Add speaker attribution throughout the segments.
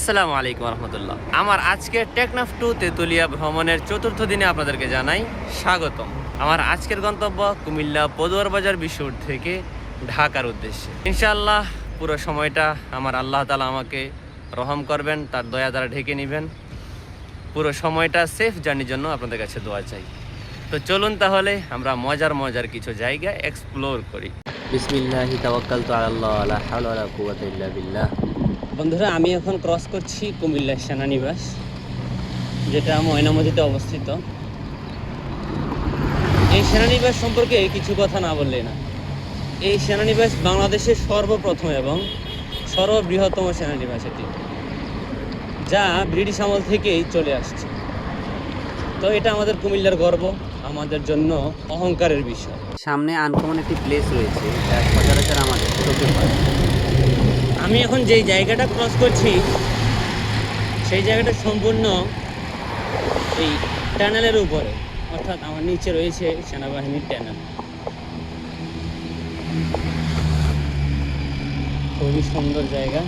Speaker 1: আসসালামু আলাইকুম রহমতুল্লাহ। আমার আজকের টেকনাফ টু তেতুলিয়া ভ্রমণের চতুর্থ দিনে আপনাদেরকে জানাই স্বাগতম। আমার আজকের গন্তব্য কুমিল্লা পদুয়ার বাজার বিশ্বরোড থেকে ঢাকার উদ্দেশ্যে। ইনশাআল্লাহ পুরো সময়টা আমার আল্লাহ তাআলা আমাকে রহম করবেন, তার দয়া দ্বারা ঢেকে নেবেন। পুরো সময়টা সেফ জার্নির জন্য আপনাদের কাছে দোয়া চাই। তো চলুন তাহলে আমরা মজার কিছু জায়গা এক্সপ্লোর করি। বিসমিল্লাহি তাওয়াক্কালতু আলাল্লাহ লা হাওলা ওয়ালা কুওয়াতা ইল্লা বিল্লাহ। বন্ধুরা, আমি এখন ক্রস করছি কুমিল্লা সেনানিবাস, যেটা ময়নামতিতে অবস্থিত। এই সেনানিবাস সম্পর্কে কিছু কথা না বললে না। এই সেনানিবাস বাংলাদেশের সর্বপ্রথম এবং সর্ববৃহত্তম সেনানিবাস এটি, যা ব্রিটিশ আমল থেকেই চলে আসছে। তো এটা আমাদের কুমিল্লার গর্ব, আমাদের জন্য অহংকারের বিষয়। সামনে আনকমন একটি প্লেস রয়েছে, যা সচরাচর আমাদের চোখে পড়ে। আমি এখন যেই জায়গাটা ক্রস করছি সেই জায়গাটা সম্পূর্ণ এই টানেলের উপরে, অর্থাৎ আমার নিচে রয়েছে সেনাবাহিনীর টানেল। খুবই সুন্দর জায়গা,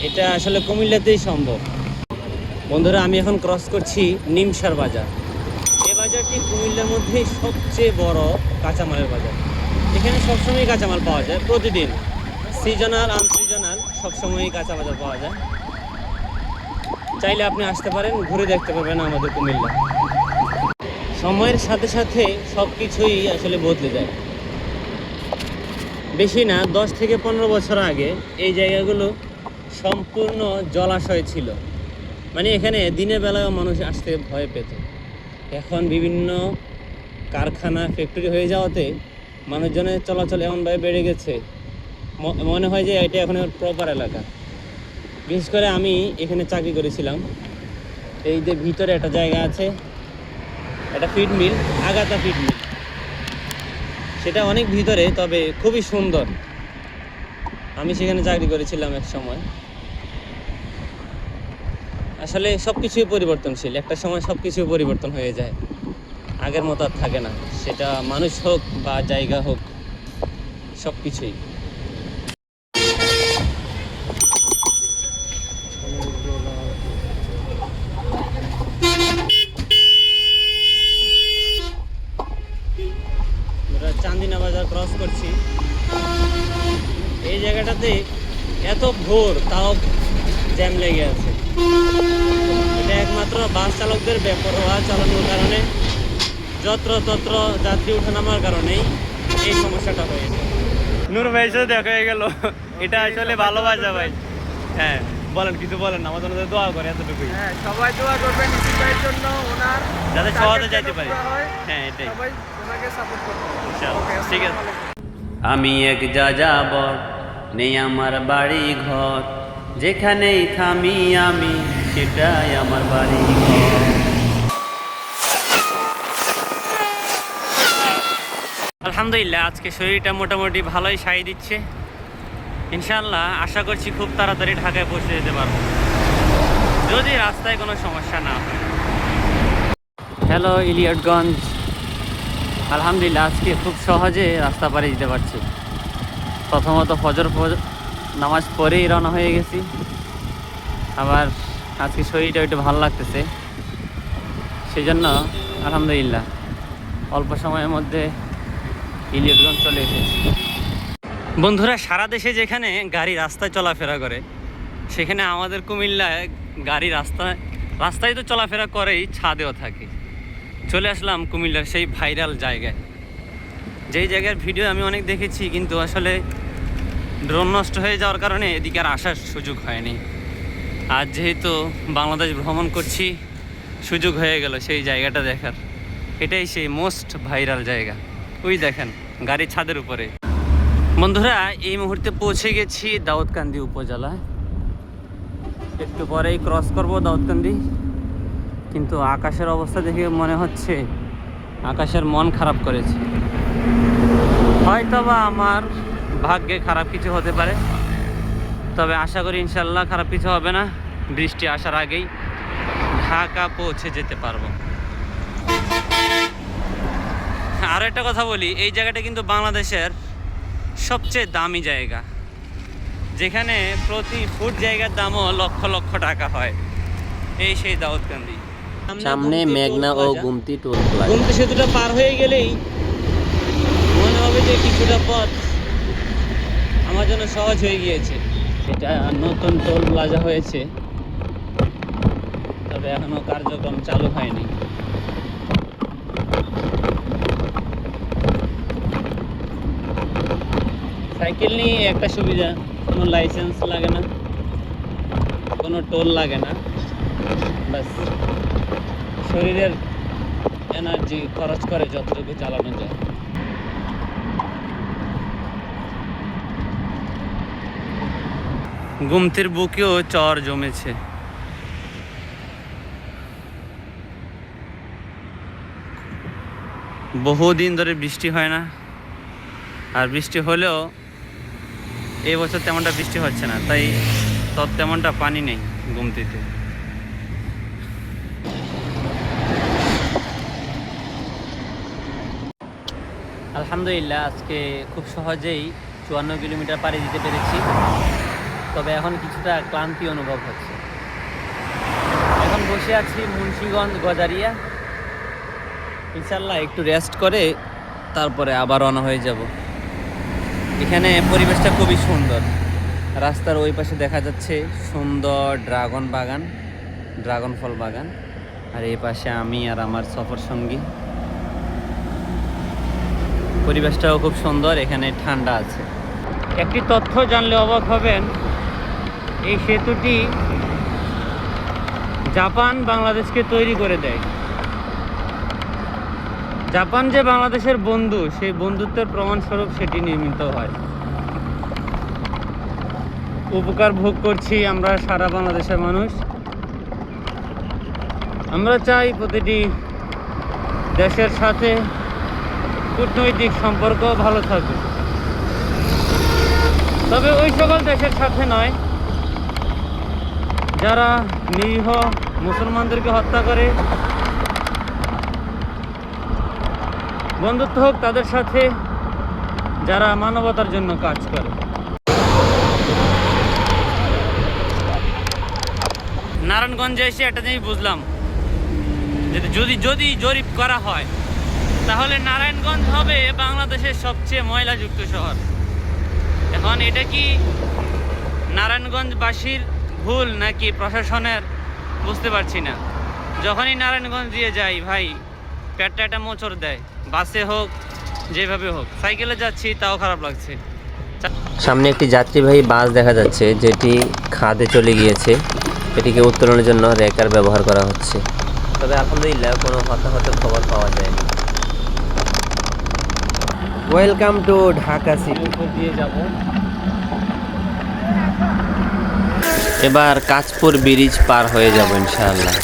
Speaker 1: এটা আসলে কুমিল্লাতেই সম্ভব। বন্ধুরা, আমি এখন ক্রস করছি নিমসার বাজার। এই বাজারটি কুমিল্লার মধ্যে সবচেয়ে বড় কাঁচামালের বাজার। এখানে সবসময় কাঁচামাল পাওয়া যায়, প্রতিদিন সিজনাল আনসিজনাল সবসময়ই কাঁচা বাজার পাওয়া যায়। চাইলে আপনি আসতে পারেন, ঘুরে দেখতে পারবেন আমাদের কুমিল্লা। সময়ের সাথে সাথে সব কিছুই আসলে বদলে যায়। বেশি না, 10 থেকে 15 বছর আগে এই জায়গাগুলো সম্পূর্ণ জলাশয় ছিল। মানে এখানে দিনের বেলায় মানুষ আসতে ভয় পেত। এখন বিভিন্ন কারখানা ফ্যাক্টরি হয়ে যাওয়াতে মানুষজনের চলাচল এমনভাবে বেড়ে গেছে, মনে হয় যে এটা এখন প্রপার এলাকা। বিশেষ করে আমি এখানে চাকরি করেছিলাম। এই যে ভিতরে একটা জায়গা আছে, একটা ফিড মিল, আগাতা ফিড মিল, সেটা অনেক ভিতরে, তবে খুবই সুন্দর। আমি সেখানে চাকরি করেছিলাম এক সময়। আসলে সব কিছুই পরিবর্তনশীল, একটা সময় সব কিছুই পরিবর্তন হয়ে যায়, আগের মতো আর থাকে না। সেটা মানুষ হোক বা জায়গা হোক, সব কিছুই। চান্দিনা বাজার ক্রস করছি। এই জায়গাটাতে এত ভোর, তাও জ্যাম লেগে আছে। এটা একমাত্র বাস চালকদের বেপরোয়া চালানোর কারণে, যত্রতত্র যাত্রী ওঠানামার কারণেই এই সমস্যাটা হয়েছে। নূর ভাই সাথে দেখা হয়ে গেল, এটা আসলে ভালোবাসা ভাই। হ্যাঁ বলেন, কিছু বলেন, আমাদের জন্য দোয়া করে, এতটুকুই।
Speaker 2: হ্যাঁ, সবাই দোয়া করবেন ইসিফ ভাইয়ের জন্য, ওনার
Speaker 1: যাতে সহজে যাইতে পারি। হ্যাঁ, এটাই,
Speaker 2: সবাই ওনাকে সাপোর্ট করবেন।
Speaker 1: ইনশাআল্লাহ। ঠিক আছে। আমি এক যাযাবর, নেই আমার বাড়ি ঘর, যেখানেই থামি আমি সেটাই আমার বাড়ি ঘর। আলহামদুলিল্লাহ, আজকে শরীরটা মোটামুটি ভালোই সায় দিচ্ছে। ইনশাআল্লাহ আশা করছি খুব তাড়াতাড়ি ঢাকায় পৌঁছে যেতে পারবো, যদি রাস্তায় কোনো সমস্যা না হয়। হ্যালো ইলিয়টগঞ্জ। আলহামদুলিল্লাহ আজকে খুব সহজে রাস্তা পাড়ি দিতে পারছি। প্রথমত ফজর নামাজ পরেই রওনা হয়ে গেছি। আবার আজকে শরীরটা একটু ভালো লাগতেছে, সেই জন্য আলহামদুলিল্লাহ অল্প সময়ের মধ্যে ইলিয়টগঞ্জ চলে এসেছি। বন্ধুরা, সারা দেশে যেখানে গাড়ি রাস্তায় চলাফেরা করে, সেখানে আমাদের কুমিল্লায় গাড়ি রাস্তায় তো চলাফেরা করেই, ছাদেও থাকে। চলে আসলাম কুমিল্লার সেই ভাইরাল জায়গায়, যেই জায়গার ভিডিও আমি অনেক দেখেছি, কিন্তু আসলে ড্রোন নষ্ট হয়ে যাওয়ার কারণে এদিকে আর আসার সুযোগ হয়নি। আর যেহেতু বাংলাদেশ ভ্রমণ করছি, সুযোগ হয়ে গেল সেই জায়গাটা দেখার। এটাই সেই মোস্ট ভাইরাল জায়গা। ওই দেখেন গাড়ি ছাদের উপরে। বন্ধুরা, এই মুহূর্তে পৌঁছে গেছি দাউদকান্দি উপজেলায়। একটু পরেই ক্রস করব দাউদকান্দি, কিন্তু আকাশের অবস্থা দেখে মনে হচ্ছে আকাশের মন খারাপ করেছে। হয়তোবা আমার ভাগ্যে খারাপ কিছু হতে পারে, তবে আশা করি ইনশাল্লাহ খারাপ কিছু হবে না। বৃষ্টি আসার আগেই ঢাকা পৌঁছে যেতে পারবো। আরও একটা কথা বলি, এই জায়গাটা কিন্তু বাংলাদেশের সবচেয়ে দামি জায়গা, যেখানে প্রতি ফুট জায়গার দামও লক্ষ লক্ষ টাকা হয়। এই সেই দাউদকান্দি।
Speaker 3: সামনে মেঘনা ও গুমতি টোল প্লাজা।
Speaker 1: গুমতি সেতুটা পার হয়ে গেলেই মনে হবে যে কিছুটা পথ আমার জন্য সহজ হয়ে গিয়েছে। এটা নতুন টোল প্লাজা হয়েছে, তবে এখনো কার্যক্রম চালু হয়নি। সাইকেল নিয়ে একটা সুবিধা, কোনো লাইসেন্স লাগে না, কোনো টোল লাগে না, বাস শরীরের এনার্জি খরচ করে যতটুকু চালানো যায়। গুমতির বুকেও চর জমেছে। বহুদিন ধরে বৃষ্টি হয় না, আর বৃষ্টি হলেও এই বছর তেমনটা বৃষ্টি হচ্ছে না, তাই তেমনটা পানি নেই গুমতিতে। আলহামদুলিল্লাহ আজকে খুব সহজেই 54 কিলোমিটার পাড়ি দিতে পেরেছি, তবে এখন কিছুটা ক্লান্তি অনুভব হচ্ছে। এখন বসে আছি মুন্সিগঞ্জ গজারিয়া, ইনশাল্লাহ একটু রেস্ট করে তারপরে আবার রওনা হয়ে যাব। এখানে পরিবেশটা খুবই সুন্দর। রাস্তার ওই পাশে দেখা যাচ্ছে সুন্দর ড্রাগন ফল বাগান, আর এই পাশে আমি আর আমার সফর সঙ্গী। পরিবেশটাও খুব সুন্দর, এখানে ঠান্ডা আছে। একটি তথ্য জানলে অবাক হবেন, এই সেতুটি জাপান বাংলাদেশকে তৈরি করে দেয়। জাপান যে বাংলাদেশের বন্ধু, সেই বন্ধুত্বের প্রমাণস্বরূপ সেটি নির্মিত হয়। উপকার ভোগ করছি আমরা সারা বাংলাদেশের মানুষ। আমরা চাই প্রতিটি দেশের সাথে কূটনৈতিক সম্পর্ক ভালো থাকবে, তবে ওই সকল দেশের সাথে নয় যারা নিরীহ মুসলমানদেরকে হত্যা করে। বন্ধুত্ব হোক তাদের সাথে যারা মানবতার জন্য কাজ করে। নারায়ণগঞ্জে এসে একটা জিনিস বুঝলাম, যদি যদি জরিপ করা হয় তাহলে নারায়ণগঞ্জ হবে বাংলাদেশের সবচেয়ে ময়লাযুক্ত শহর। এখন এটা কি নারায়ণগঞ্জবাসীর ভুল নাকি প্রশাসনের, বুঝতে পারছি না। যখনই নারায়ণগঞ্জ দিয়ে যাই ভাই, পেটটা একটা মোচড় দেয়। বাসে হোক যেভাবে হোক, সাইকেলে যাচ্ছি তাও খারাপ লাগছে।
Speaker 3: সামনে একটি যাত্রীবাহী বাস দেখা যাচ্ছে, যেটি খাদে চলে গিয়েছে। এটিকে উত্তোলনের জন্য রেকার ব্যবহার করা হচ্ছে, তবে আলহামদুলিল্লাহ কোনো হতাহতের খবর পাওয়া যায়নি। Welcome to Dhaka city.
Speaker 1: দিয়ে যাব।
Speaker 3: এবার কাঁচপুর ব্রিজ পার হয়ে যাব ইনশাআল্লাহ।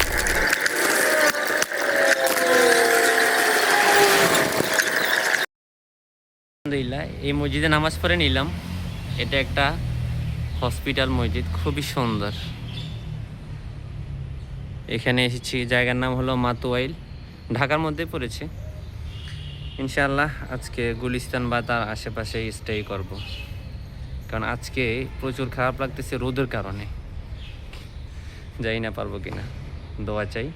Speaker 1: আলহামদুলিল্লাহ এই মসজিদে নামাজ পড়ে নিলাম। এটা একটা হসপিটাল মসজিদ, খুবই সুন্দর। এখানে এসেছি, জায়গার নাম হলো মাতুয়াইল, ঢাকার মধ্যে পড়েছে। ইনশাআল্লাহ আজকে গুলিস্তান বা তার আশেপাশে স্টে করব, কারণ আজকে প্রচুর খারাপ লাগতেছে রোদের কারণে। যাই না পারবো কিনা, দোয়া চাই।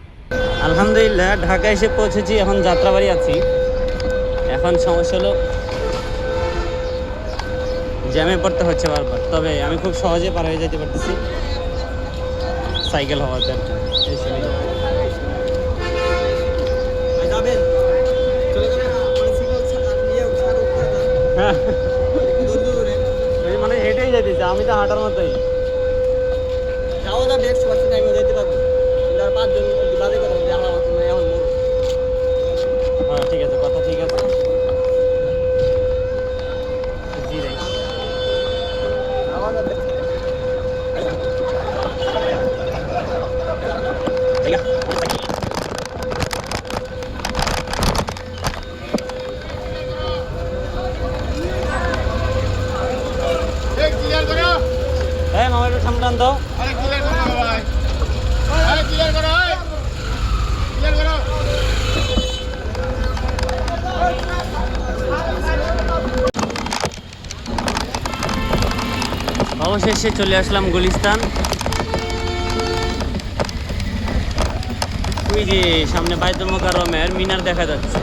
Speaker 1: আলহামদুলিল্লাহ ঢাকা এসে পৌঁছেছি, এখন যাত্রাবাড়ি আছি। এখন সমস্যা হলো জ্যামে পড়তে হচ্ছে বারবার, তবে আমি খুব সহজে পার হয়ে যেতে পারতেছি সাইকেল হওয়াতে। মানে হেঁটেই যেতেছে, আমি তো হাঁটার মতোই। হ্যাঁ ঠিক আছে, কথা ঠিক আছে। জি রে মামার সামনে আনতো। অবশেষে চলে আসলাম গুলিস্তান। ওই যে সামনে বাইতুল মোকাররমের মিনার দেখা যাচ্ছে।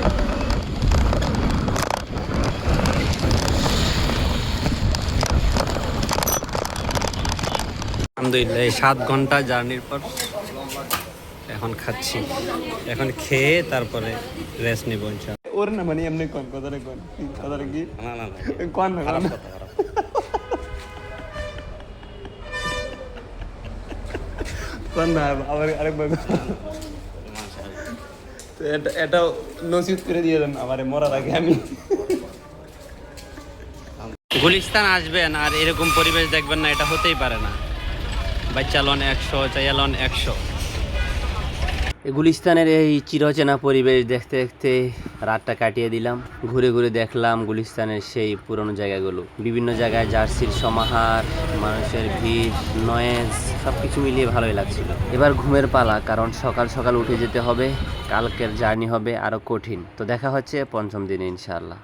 Speaker 1: আলহামদুলিল্লাহ এই 7 ঘন্টা জার্নির পর এখন খাচ্ছি। এখন খেয়ে তারপরে রেস্ট নিব ইনশাআল্লাহ।
Speaker 2: ওর না মানে এমনি কোন কথাটা কি
Speaker 1: না না
Speaker 2: কোন না
Speaker 1: খারাপ কথা, খারাপ।
Speaker 2: কোন না আবার আরেকবার তো এটা নসিব করে দিয়ে দেন আমারে মরার আগে আমি।
Speaker 1: গুলিস্তান আসবেন আর এরকম পরিবেশ দেখবেন না, এটা হতেই পারে না। বাচ্চা লন 100, চাইয়া লন 100। গুলিস্তানের এই চিরচেনা পরিবেশ দেখতে দেখতে রাতটা কাটিয়ে দিলাম। ঘুরে ঘুরে দেখলাম গুলিস্তানের সেই পুরনো জায়গাগুলো। বিভিন্ন জায়গায় জার্সির সমাহার, মানুষের ভিড়, নয়েজ সব কিছু মিলিয়ে ভালোই লাগছিল। এবার ঘুমের পালা, কারণ সকাল সকাল উঠে যেতে হবে। কালকের জার্নি হবে আরও কঠিন। তো দেখা হচ্ছে 5ম দিনে ইনশাআল্লাহ।